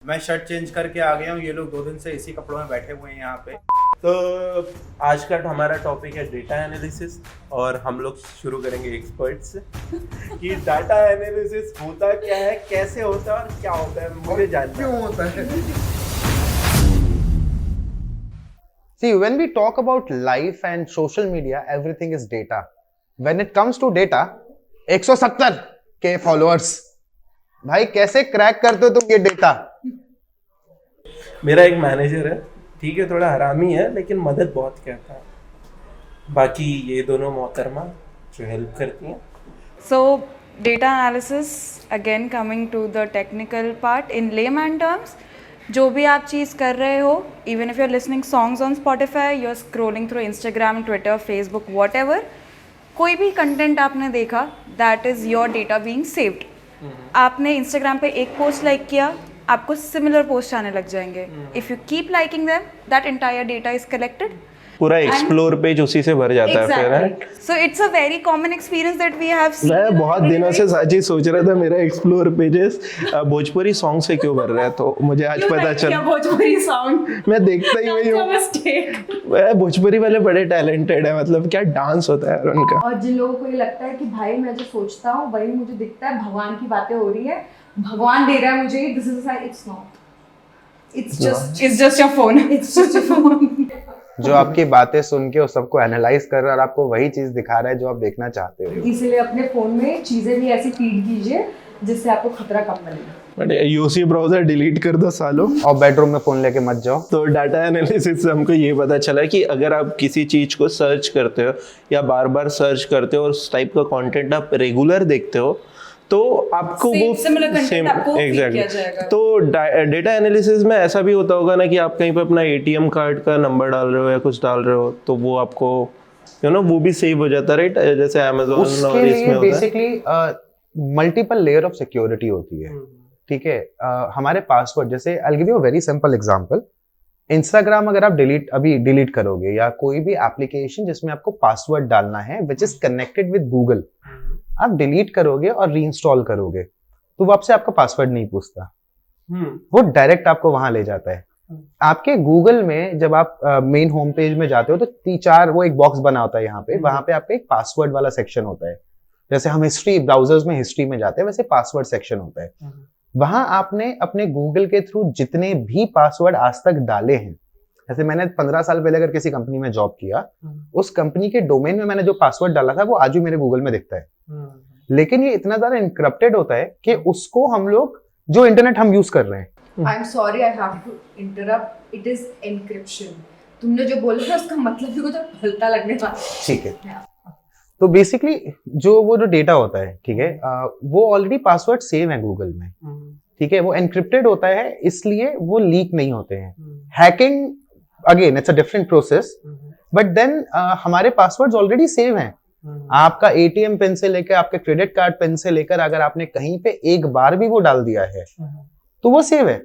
मैं shirt change करके आ गया हूँ, ये लोग 2 दिन से इसी कपड़ों में बैठे हुए हैं यहाँ पे। तो आज का हमारा टॉपिक है डेटा एनालिसिस और हम लोग शुरू करेंगे एक्सपर्ट से कि डाटा एनालिसिस होता क्या है, कैसे होता है और क्या होता है, मुझे जानना क्यों होता है। See, when we talk about life and social media, everything is data. When it comes to data, 170 के फॉलोअर्स, भाई कैसे क्रैक करते हो तुम ये डेटा? मेरा एक मैनेजर है, ठीक है, थोड़ा हरामी है लेकिन मदद बहुत करता है। बाकी ये दोनों मोहतरमा जो हेल्प करती हैं। So, data analysis, again coming to the technical part, in layman terms, जो भी आप चीज़ कर रहे हो, even if you're listening songs on Spotify, you're scrolling through Instagram, Twitter, Facebook, whatever, कोई भी कंटेंट आपने देखा, that is your data being saved. आपने Instagram पे एक पोस्ट लाइक किया, आपको सिमिलर पोस्ट आने लग जाएंगे. If you keep liking them, that entire data is collected. पूरा एक्सप्लोर पेज उसी से भर जाता है फिर, है? So it's a very common experience that we have seen. मैं बहुत दिनों से साची सोच रहा था मेरा एक्सप्लोर पेजेस भोजपुरी सॉन्ग से क्यों भर रहा है, तो मुझे आज पता चला। भोजपुरी सॉन्ग मैं देखता ही वही हूँ। भोजपुरी वाले बड़े टैलेंटेड है, मतलब क्या डांस होता है उनका। और जिन लोगों को ये लगता है कि भाई मैं जो सोचता हूँ वही मुझे दिखता है, भगवान की बातें हो रही है, भगवान दे रहा है मुझे, this is it's not, it's just your phone. It's just a phone. जो आपकी बातें सुन के उस सबको एनालाइज कर रहा है और आपको वही चीज दिखा रहा है जो आप देखना चाहते हो। इसीलिए अपने फोन में चीजें भी ऐसी फीड कीजिए जिससे आपको खतरा कम मिलेगा। बट यूसी ब्राउजर डिलीट कर दो सालों, और बेडरूम में फोन लेके मत जाओ। तो डाटा एनालिसिस से हमको ये पता चला कि अगर आप किसी चीज को सर्च करते हो या बार बार सर्च करते हो और उस टाइप का कंटेंट आप रेगुलर देखते हो तो आपको वो सेम एग्जैक्टली। तो डेटा एनालिसिस में ऐसा भी होता होगा ना कि आप कहीं पे अपना एटीएम कार्ड का नंबर डाल रहे हो या कुछ डाल रहे हो तो वो आपको वो भी सेव हो जाता है, राइट? जैसे अमेज़न और इसमें होता है। Basically multiple layer of security होती है, ठीक है। हमारे पासवर्ड, जैसे I will give you a very simple example. Instagram अगर आप डिलीट करोगे या कोई भी एप्लीकेशन जिसमें आपको पासवर्ड डालना है which is connected with Google, आप डिलीट करोगे और रीइंस्टॉल करोगे तो वो आपसे आपका पासवर्ड नहीं पूछता, वो डायरेक्ट आपको वहां ले जाता है। आपके गूगल में जब आप मेन होम पेज में जाते हो तो 3-4 वो एक बॉक्स बना होता है यहाँ पे, वहां पे आपका एक पासवर्ड वाला सेक्शन होता है। जैसे हम हिस्ट्री ब्राउजर्स में हिस्ट्री में जाते हैं वैसे पासवर्ड सेक्शन होता है। वहां आपने अपने गूगल के थ्रू जितने भी पासवर्ड आज तक डाले हैं, जैसे मैंने 15 साल पहले अगर किसी कंपनी में जॉब किया, उस कंपनी के डोमेन में मैंने जो पासवर्ड डाला था वो आज भी मेरे गूगल में दिखता है। लेकिन ये इतना ज्यादा इनक्रप्टेड होता है कि उसको हम लोग जो इंटरनेट हम यूज कर रहे हैं। I am sorry, I have to interrupt, it is encryption. तुमने जो बोला था उसका मतलब भी कुछ हल्का लगने वाला, ठीक है। तो बेसिकली जो डेटा होता है, ठीक है, वो ऑलरेडी पासवर्ड सेव है गूगल में, ठीक है। वो एनक्रिप्टेड होता है इसलिए वो लीक नहीं होते हैं। Hacking again it's a different process, but then हमारे पासवर्ड्स ऑलरेडी सेव हैं। आपका एटीएम पिन से लेकर आपके क्रेडिट कार्ड पिन से लेकर अगर आपने कहीं पे एक बार भी वो डाल दिया है तो वो सेव है।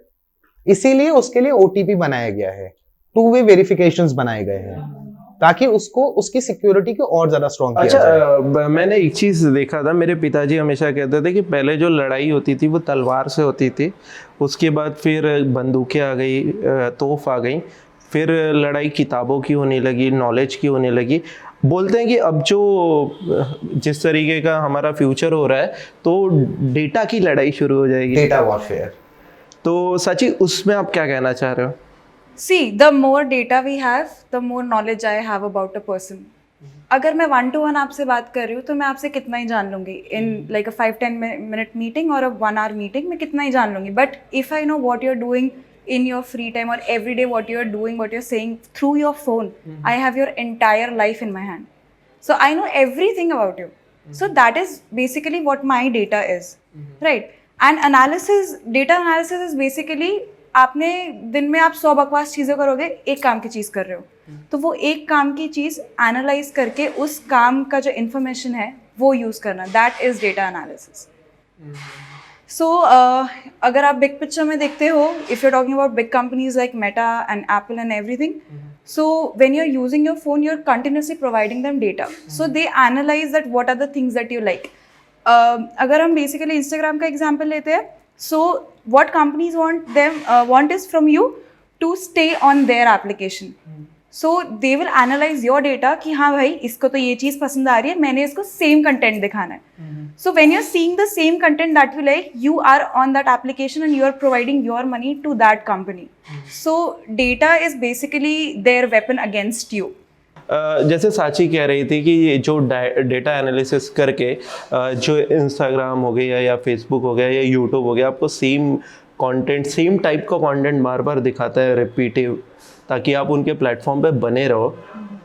इसीलिए उसके लिए ओटीपी बनाया गया है, 2-वे वेरिफिकेशंस बनाए गए हैं ताकि उसको उसकी सिक्योरिटी को और ज्यादा स्ट्रॉन्ग किया जाए। मैंने एक चीज देखा था, मेरे पिताजी हमेशा कहते थे कि पहले जो लड़ाई होती थी वो तलवार से होती थी, उसके बाद फिर बंदूकें आ गई, तोप आ गई, फिर लड़ाई किताबों की होने लगी, नॉलेज की होने लगी। बोलते हैं कि अब जो जिस तरीके का हमारा फ्यूचर हो रहा है तो डेटा की लड़ाई शुरू हो जाएगी, डेटा वॉरफेयर। तो सची उसमें आप क्या कहना चाह रहे हो? See, the more data we have, the more knowledge I have about a person. अगर मैं 1-to-1 आपसे बात कर रही हूँ तो मैं आपसे कितना ही जान लूँगी in like a 5-10 minute meeting or a 1 hour meeting, मैं कितना ही जान लूँगी। But if I know what you're doing in your free time or every day, what you're doing, what you're saying through your phone, I have your entire life in my hand. So I know everything about you. So that is basically what my data is, right? And data analysis is basically आपने दिन में आप 100 बकवास चीज़ें करोगे, एक काम की चीज़ कर रहे हो, तो वो एक काम की चीज़ एनालाइज करके उस काम का जो इन्फॉर्मेशन है वो यूज़ करना, that is data analysis. So अगर आप बिग पिक्चर में देखते हो, if you are talking about big companies like Meta and Apple and everything, so when you're using your phone, you're continuously providing them data, so they analyze that what are the things that you like. अगर हम basically Instagram का example लेते हैं, So what companies want is from you to stay on their application. So they will analyze your data कि हाँ भाई इसको तो ये चीज़ पसंद आ रही है, मैंने इसको सेम कंटेंट दिखाना है. So when you're seeing the same content that you like, you are on that application and you are providing your money to that company. So data is basically their weapon against you. जैसे साची कह रही थी कि ये जो data analysis करके जो इंस्टाग्राम हो गया या फेसबुक हो गया या यूट्यूब हो गया, आपको सेम कंटेंट, सेम टाइप का कंटेंट बार बार दिखाता है रिपीटिव, ताकि आप उनके प्लेटफॉर्म पे बने रहो.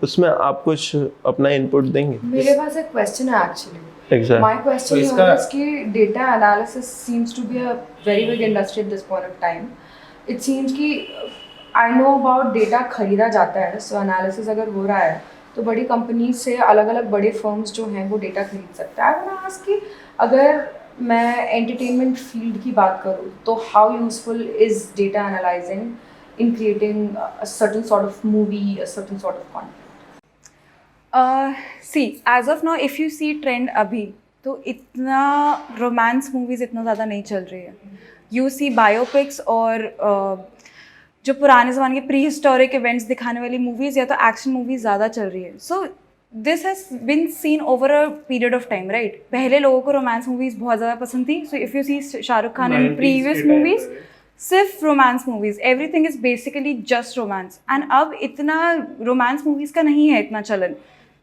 उसमें आप कुछ अपना इनपुट देंगे? मेरे पास एक क्वेश्चन है actually. Exactly. My question is कि data analysis seems to be a very big industry at this point of time. It seems कि I know about data खरीदा जाता है, so analysis अगर हो रहा है तो बड़ी कंपनी से अलग अलग बड़े फर्म्स जो हैं वो डेटा खरीद सकता है. I want to ask कि अगर मैं एंटरटेनमेंट फील्ड की बात करूँ तो how useful is data analyzing in creating a certain sort of movie, a certain sort of content? See, as of now, if you see trend अभी तो इतना रोमांस मूवीज इतना ज़्यादा नहीं चल रही है. You see biopics और जो पुराने ज़माने के प्री हिस्टोरिक इवेंट्स दिखाने वाली मूवीज़ या तो एक्शन मूवीज़ ज़्यादा चल रही है. So this has been seen over a period of time, right. पहले लोगों को रोमांस मूवीज़ बहुत ज़्यादा पसंद थी. So if you see Shahrukh Khan in previous movies सिर्फ romance movies, everything is basically just romance. And अब इतना रोमांस मूवीज़ का नहीं है इतना चलन.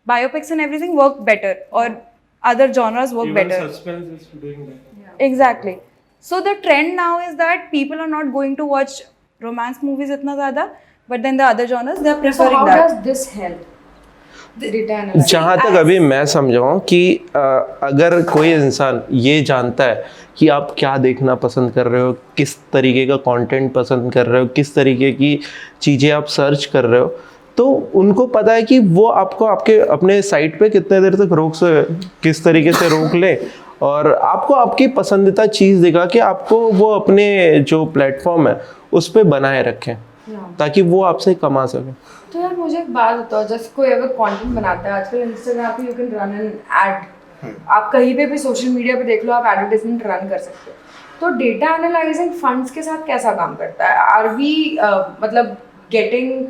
Biopics and everything work better, or other genres work better. Suspense is doing better. Exactly. So the trend now is that people are not going to watch romance movies itna zyada, but then the other genres they are So preferring how that. does this help the data analysis? जहाँ तक अभी मैं समझा हूँ कि अगर कोई इंसान ये जानता है कि आप क्या देखना पसंद कर रहे हो, किस तरीके का कंटेंट पसंद कर रहे हो, किस तरीके की चीज़ें आप सर्च कर रहे हो, तो उनको पता है कि वो आपको आपके अपने साइट पे कितने देर तक किस तरीके से रोक ले, और आपको आपकी पसंदीदा चीज़ दिखा के आपको वो अपने जो प्लेटफॉर्म है उस पर बनाए रखें ताकि वो आपसे कमा सके. तो यार मुझे एक बात बताओ, जैसे कोई अगर कंटेंट बनाता है आजकल इंस्टाग्राम पे, you can run an ad. आप कहीं पे भी सोशल मीडिया पे देख लो, आप एडवर्टाइजमेंट रन कर सकते हो. तो डेटा एनालाइजिंग फंड्स के साथ कैसा काम करता है? आर वी मतलब getting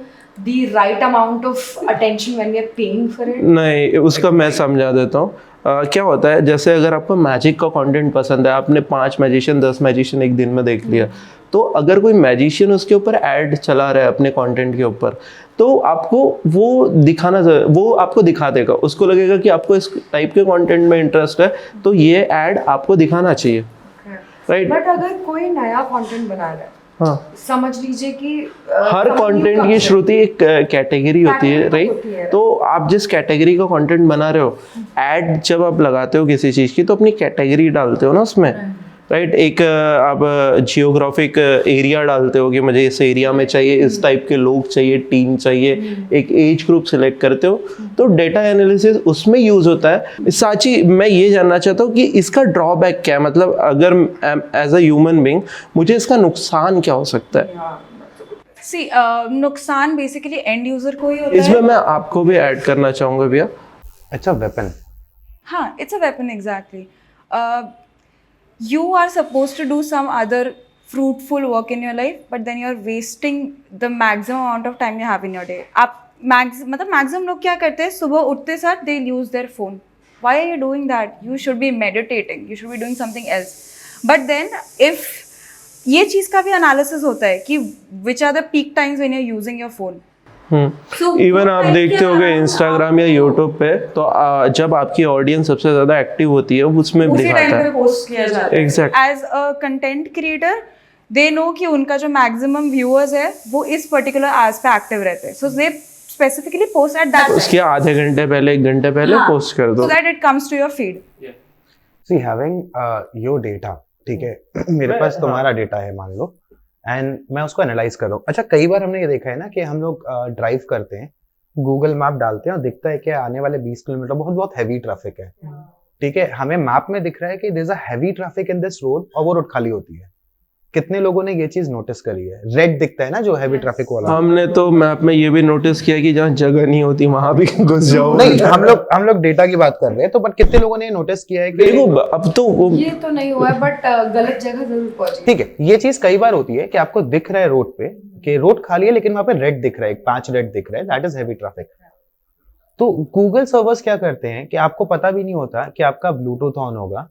the right amount of attention when we are paying for it? नहीं, उसका मैं समझा देता हूँ. क्या होता है, जैसे अगर आपको मैजिक का कंटेंट पसंद है, आपने 5 मैजिशियन 10 मैजिशियन एक दिन में देख लिया, तो अगर कोई मैजिशियन उसके ऊपर ऐड चला रहा है अपने कंटेंट के ऊपर, तो आपको वो आपको दिखा देगा. उसको लगेगा कि आपको इस टाइप के कंटेंट में इंटरेस्ट है, तो ये ऐड आपको दिखाना चाहिए, राइट. बट अगर कोई नया कंटेंट बना रहा है, हाँ, समझ लीजिए कि हर कंटेंट की श्रुति एक कैटेगरी होती है, राइट. तो आप जिस कैटेगरी का कंटेंट बना रहे हो, ऐड जब आप लगाते हो किसी चीज़ की तो अपनी कैटेगरी डालते हो ना उसमें, राइट. एक आप जियोग्राफिक एरिया डालते हो कि मुझे इस एरिया में चाहिए, इस टाइप के लोग चाहिए, टीम चाहिए, एक एज ग्रुप सेलेक्ट करते हो, तो डेटा एनालिसिस उसमें यूज़ होता है. साची, मैं ये जानना चाहता हूँ कि इसका ड्रॉबैक क्या है, मतलब अगर एज अ ह्यूमन बीइंग मुझे इसका नुकसान क्या हो सकता है? See, नुकसान बेसिकली एंड यूजर को ही होता है. इसमें मैं आपको भी ऐड करना चाहूँगा भैया. अच्छा, वेपन. हाँ, it's a weapon exactly. You are supposed to do some other fruitful work in your life, but then you are wasting the maximum amount of time you have in your day. आप मतलब maximum लोग क्या करते हैं, सुबह उठते साथ they'll use their phone. Why are you doing that? You should be meditating. You should be doing something else. But then if ये चीज़ का भी analysis होता है कि which are the peak times when you're using your phone. Even आप देखते होगे Instagram या यूट्यूब पे, तो जब आपकी ऑडियंस सबसे ज्यादा एक्टिव होती है उसमें दिखाता है पोस्ट किया जाता है. Exact. As a content creator they know कि उनका जो मैक्सिमम व्यूअर्स है वो इस पर्टिकुलर आवर्स पे एक्टिव रहते हैं, सो दे स्पेसिफिकली पोस्ट एट दैट. उसके आधे घंटे पहले 1 घंटे पहले पोस्ट कर दो, so that it comes to your feed. See having your data, ठीक है, मेरे पास तुम्हारा डेटा है मान लो, एंड मैं उसको एनालाइज कर रहा हूँ. अच्छा, कई बार हमने ये देखा है ना कि हम लोग ड्राइव करते हैं, गूगल मैप डालते हैं और दिखता है कि आने वाले 20 किलोमीटर बहुत हैवी ट्रैफिक है, ठीक है. हमें मैप में दिख रहा है कि there is a heavy traffic in this road और वो रोड खाली होती है. कितने लोगों ने ये चीज नोटिस करी है? रेड दिखता है ना जो हैवी ट्रैफिक वाला। हमने तो मैप में ये भी नोटिस किया कि जहाँ जगह नहीं होती वहां भी घुस जाओ। नहीं, हम लोग डेटा की बात कर रहे हैं, तो बट कितने लोगों ने नोटिस किया है कि देखो अब तो ये तो नहीं हुआ है, बट गलत जगह जरूर पहुंची। ठीक है, ये चीज कई बार होती है कि आपको दिख रहा है रोड पे कि रोड खाली है, लेकिन वहां पे रेड दिख रहा है, 5 रेड दिख रहा है, दैट इज हैवी ट्रैफिक। तो गूगल सर्वर्स क्या करते हैं कि आपको पता भी नहीं होता कि आपका ब्लूटूथ ऑन होगा,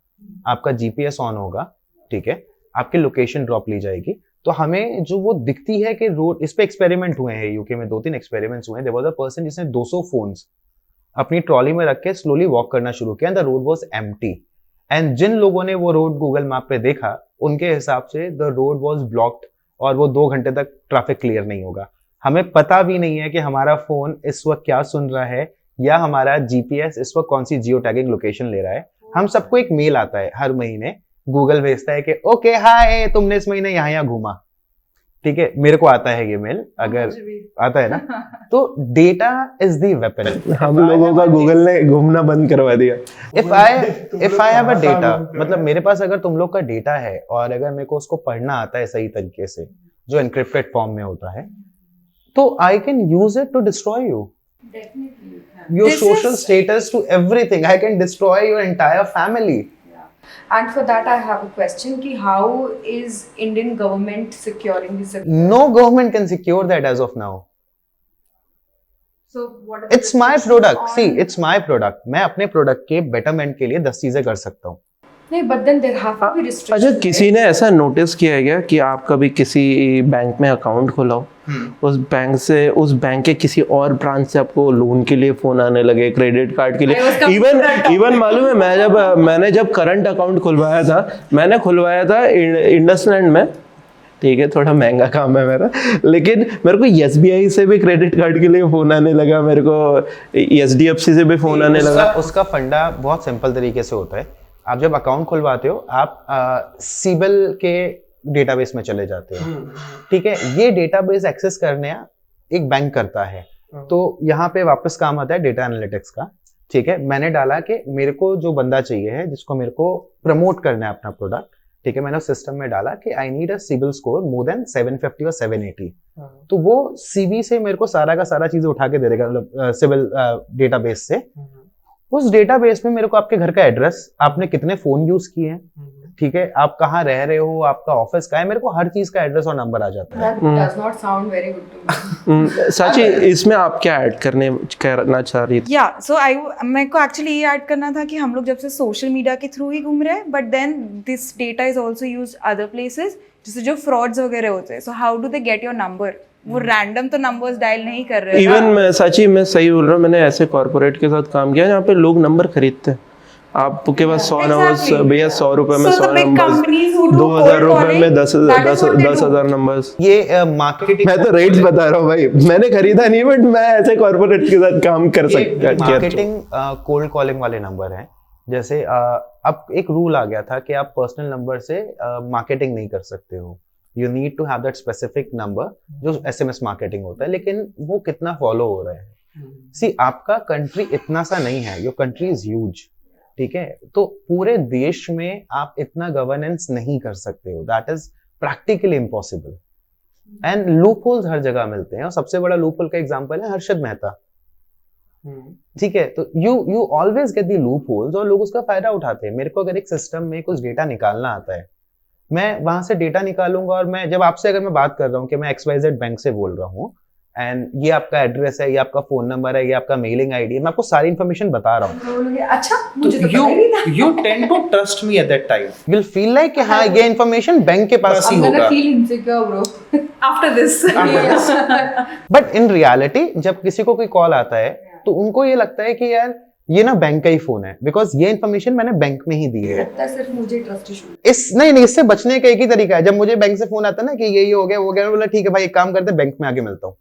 आपका जीपीएस ऑन होगा, ठीक है, आपकी लोकेशन ड्रॉप ली जाएगी, तो हमें जो वो दिखती है कि रोड, इस पे एक्सपेरिमेंट हुए हैं यूके में, 2-3 एक्सपेरिमेंट्स हुए हैं। देयर वाज अ पर्सन जिसने 200 फोन्स अपनी ट्रॉली में रख के स्लोली वॉक करना शुरू किया, and the road was empty, and जिन लोगों ने वो रोड गूगल मैप पे देखा उनके हिसाब से द रोड वाज ब्लॉक्ड और वो 2 घंटे तक ट्रैफिक क्लियर नहीं होगा। हमें पता भी नहीं है कि हमारा फोन इस वक्त क्या सुन रहा है या हमारा जीपीएस इस वक्त कौन सी जियो टैगिंग लोकेशन ले रहा है। हम सबको एक मेल आता है हर महीने, गूगल भेजता है कि ओके हाय तुमने इस महीने यहाँ घूमा, ठीक है, मेरे को आता है ये मेल, अगर आता है ना। तो डेटा इज द वेपन। हम लोगों का गूगल ने घूमना बंद करवा दिया। If I have a data, मतलब मेरे पास अगर तुम लोग का डेटा है और अगर मेरे को उसको पढ़ना आता है सही तरीके से, जो एनक्रिप्टेड फॉर्म में होता है, तो I can use it to destroy you, your This social is- status, to everything. I can destroy your entire family. And for that, I have a question: कि how is Indian government securing this? No government can secure that as of now. So what? It's my product. See, it's my product. मैं अपने product के betterment के लिए 10 चीजें कर सकता हूँ। नहीं, but then there have to be restrictions. अच्छा, किसी ने ऐसा नोटिस किया है क्या कि आप कभी किसी बैंक में अकाउंट खोलाओ, उस बैंक के किसी और ब्रांच से आपको लोन के लिए फोन आने लगे, क्रेडिट कार्ड के लिए, इवन मालूम है मैंने जब करंट अकाउंट खुलवाया था इंडसलैंड में, ठीक है, थोड़ा महंगा काम है मेरा, लेकिन मेरे को एसबीआई से भी क्रेडिट कार्ड के लिए फोन आने लगा, मेरे को एचडीएफसी से भी फोन आने लगा। उसका फंडा बहुत सिंपल तरीके से होता है। आप जब अकाउंट खुलवाते हो, आप सिबिल के डेटाबेस में चले जाते हो, ठीक है, ये डेटाबेस एक्सेस करने एक बैंक करता है, तो यहाँ पे वापस काम आता है डेटा एनालिटिक्स का, ठीक है। मैंने डाला कि मेरे को जो बंदा चाहिए है जिसको मेरे को प्रमोट करना है अपना प्रोडक्ट, ठीक है, मैंने उस सिस्टम में डाला कि I need a CIBIL score more than 750 और 780, तो वो सीबी से मेरे को सारा का सारा चीजें उठा के दे देगा, मतलब सिबिल डेटाबेस से। उस डेटाबेस में मेरे को आपके घर का एड्रेस, आपने कितने फोन यूज किए हैं, ठीक है, आप कहाँ रह रहे हो, आपका ऑफिस कहाँ है, मेरे को हर चीज का एड्रेस और नंबर आ जाता है। That does not sound very good to me. साची, इसमें आप क्या ऐड करना चाह रही थी? या सो मेरे को एक्चुअली ये ऐड करना था कि हम लोग जब से सोशल मीडिया के थ्रू ही घूम रहे हैं, but then this data is also use other places, जैसे जो फ्रॉड्स वगैरह होते हैं, so how do they get your number? वो रैंडम तो नंबर्स डायल नहीं कर रहे। इवन मैं सही बोल रहा हूँ, मैंने ऐसे कॉर्पोरेट के साथ काम किया जहाँ पे लोग नंबर खरीदते हैं, आपके पास 100 नंबर, भैया 100 रुपए में 100 नंबर, 2000 रुपए में 10,000 नंबर्स। ये मार्केटिंग, मैं तो रेट्स बता रहा हूँ भाई, मैंने खरीदा नहीं, बट मैं ऐसे कॉर्पोरेट के साथ काम कर सकता हूँ। मार्केटिंग कोल्ड कॉलिंग वाले नंबर हैं। जैसे अब एक रूल आ गया था कि आप पर्सनल नंबर से मार्केटिंग नहीं कर सकते हो, you need to have that specific number, जो एसएमएस मार्केटिंग होता है, लेकिन वो कितना फॉलो हो रहा है। सी, आपका कंट्री इतना सा नहीं है, योर कंट्री इज ह्यूज, ठीक है, तो पूरे देश में आप इतना गवर्नेंस नहीं कर सकते हो, that is practically impossible, and loopholes हर जगह मिलते हैं, और सबसे बड़ा लूप होल का एग्जांपल है हर्षद मेहता, ठीक है, तो you always get the loop holes और लोग उसका फायदा उठाते हैं। मेरे को अगर एक सिस्टम में कुछ डेटा निकालना आता है, मैं वहां से डेटा निकालूंगा, और मैं जब आपसे अगर मैं बात कर रहा हूँ कि मैं XYZ बैंक से बोल रहा हूँ, एंड ये आपका एड्रेस है, ये आपका फोन नंबर है, ये आपका मेलिंग आईडी है, मैं आपको सारी इन्फॉर्मेशन बता रहा हूँ, तो बोलोगे, अच्छा मुझे तो पता ही नहीं था। you tend to trust me at that time. Will feel like कि हाँ ये इन्फॉर्मेशन बैंक के पास ही I'm gonna होगा, feel insecure, bro. After this but in reality जब किसी को कोई कॉल आता है तो उनको ये लगता है कि यार ये ना बैंक का ही फोन है, बिकॉज ये इन्फॉर्मेशन मैंने बैंक में ही दी है। लगता है सिर्फ मुझे ट्रस्ट इशू। नहीं, इससे बचने का एक ही तरीका है, जब मुझे बैंक से फोन आता है ना कि ये हो गया वो गया, बोला ठीक है भाई एक काम करते, बैंक में आके मिलता हूँ।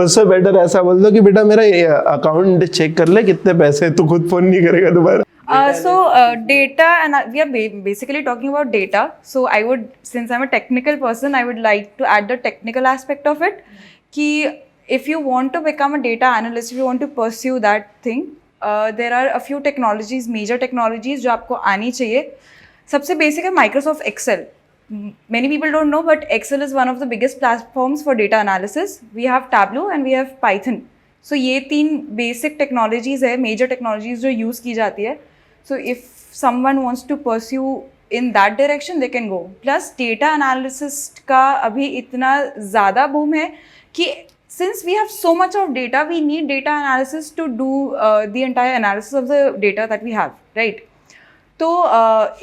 उससे बेटर ऐसा बोल दो कि बेटा मेरा अकाउंट चेक कर ले कितने पैसे, तू खुद फोन नहीं करेगा दोबारा। Data, and we are basically talking about data. So I would, since I'm a technical person, I would like to add the technical aspect of it. Ki if you want to become a data analyst, if you want to pursue that thing, there are a few technologies, major technologies जो आपको आनी चाहिए. सबसे basic है Microsoft Excel. Many people don't know, but Excel is one of the biggest platforms for data analysis. We have Tableau and we have Python. So ये 3 basic technologies है, major technologies जो use की जाती है. So if someone wants to pursue in that direction, they can go. Plus data analysis का अभी इतना ज़्यादा boom है कि since we have so much of data, we need data analysis to do the entire analysis of the data that we have, right? So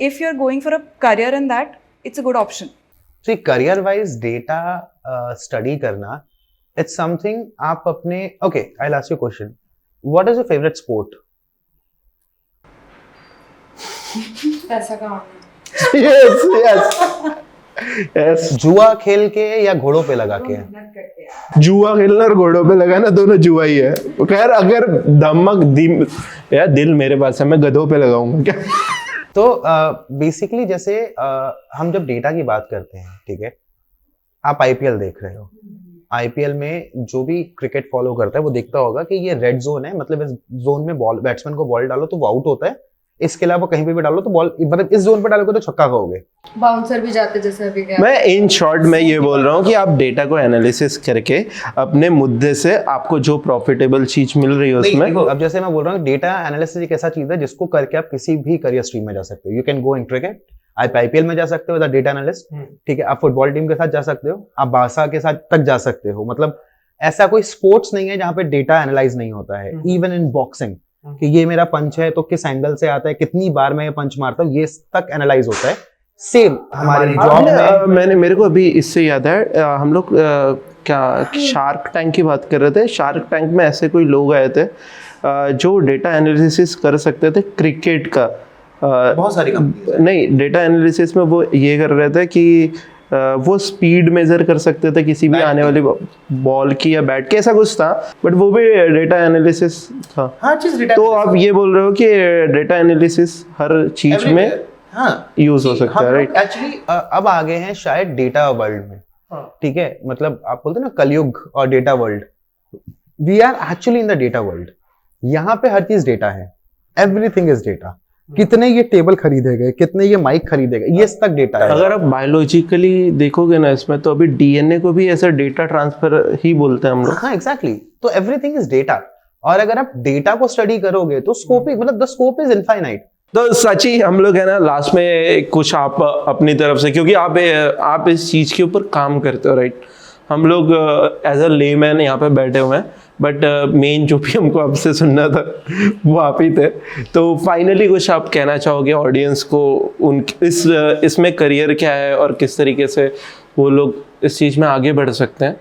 if you're going for a career in that, it's a good option. So career wise data study करना, it's something आप अपने, okay, I'll ask you a question. What is your favorite sport? पैसा कमाना. yes, yes, yes. जुआ खेल के या घोड़ों पे लगा के? जुआ खेलना और घोड़ों पे लगाना दोनों जुआ ही है. खैर अगर यार दिल मेरे पास है, मैं गधों पे लगाऊंगा क्या? तो बेसिकली जैसे हम जब डेटा की बात करते हैं, ठीक है, आप आईपीएल देख रहे हो, आईपीएल में जो भी क्रिकेट फॉलो करता है वो देखता होगा कि ये रेड जोन है, मतलब इस जोन में बॉल, बैट्समैन को बॉल डालो तो वो आउट होता है, इसके अलावा कहीं पे भी डालो तो बॉल, मतलब इस जोन पे डालोगे तो छक्का खाओगे. बाउंसर भी जाते जैसे अभी क्या. मैं इन शॉर्ट मैं ये बोल रहा हूँ कि आप डेटा को एनालिसिस करके अपने मुद्दे से आपको जो प्रॉफिटेबल चीज मिल रही है उसमें. देखो, अब जैसे मैं बोल रहा हूँ डेटा एनालिसिस एक ऐसा चीज है जिसको करके आप किसी भी करियर स्ट्रीम में जा सकते हो. You can go in cricket, आप आईपीएल में जा सकते हो एज अ डेटा एनालिस्ट, ठीक है, आप फुटबॉल टीम के साथ जा सकते हो, आप बासा के साथ तक जा सकते हो. मतलब ऐसा कोई स्पोर्ट्स नहीं है जहाँ पे डेटा एनालाइज नहीं होता है. इवन इन बॉक्सिंग कि ये मेरा पंच है तो किस एंगल से आता है, कितनी बार मैं ये पंच मारता हूँ, ये तक एनालाइज होता है. सेम हमारी जॉब में मेरे को अभी इससे याद है, हम लोग क्या शार्क टैंक की बात कर रहे थे. शार्क टैंक में ऐसे कोई लोग आए थे जो डेटा एनालिसिस कर सकते थे क्रिकेट का. बहुत सारी कंपनी नहीं, डेटा एनालिसिस में वो ये कर रहे थे कि वो स्पीड मेजर कर सकते थे किसी भी आने वाली बॉल की या बैट की, ऐसा कुछ था, बट वो भी डेटा एनालिसिस था. हर चीज डेटा. तो आप ये बोल रहे हो कि डेटा एनालिसिस हर चीज में यूज हो सकता है, राइट? एक्चुअली अब आ गए हैं शायद डेटा वर्ल्ड में, ठीक है, मतलब आप बोलते हैं ना कलयुग और data world. We are actually in the data world. यहाँ पे हर चीज डेटा है, एवरीथिंग इज डेटा. कितने ये टेबल खरीदे गए, कितने ये माइक खरीदे गए, ये तक डेटा है. अगर आप बायोलॉजिकली देखोगे ना इसमें, तो अभी डीएनए को भी ऐसा डेटा ट्रांसफर ही बोलते हैं हम लोग. हाँ एग्जैक्टली. तो एवरीथिंग इज डेटा. और अगर आप डेटा को स्टडी करोगे तो स्कोप, मतलब द स्कोप इज इनफाइनाइट. तो सची हम लोग है ना लास्ट में कुछ आप अपनी तरफ से, क्योंकि आप इस चीज के ऊपर काम करते हो, राइट? हम लोग एज अ लेमैन यहाँ पे बैठे हुए हैं, बट मेन जो भी हमको आपसे सुनना था वो आप ही थे. तो फाइनली कुछ आप कहना चाहोगे ऑडियंस को, उन इसमें करियर क्या है और किस तरीके से वो लोग इस चीज़ में आगे बढ़ सकते हैं,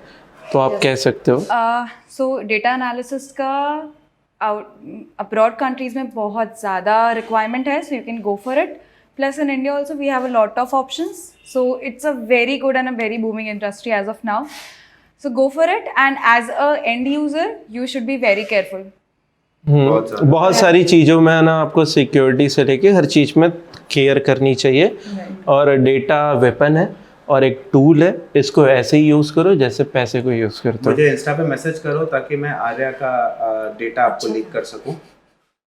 तो आप कह सकते हो. सो डेटा एनालिसिस का अब्रॉड कंट्रीज में बहुत ज़्यादा रिक्वायरमेंट है, so you can go for it. Plus in India also we have a lot of options, so it's a very good and a very booming industry as of now. So go for it, and as a end user you should be very careful. बहुत सारी चीज़ों में ना आपको security से लेके हर चीज़ में care करनी चाहिए. और डेटा वेपन है और एक टूल है, इसको ऐसे ही यूज़ करो जैसे पैसे को यूज़ करते हो. मुझे इंस्टा पे मैसेज करो ताकि मैं आर्या का डेटा आपको लीक कर सकूं.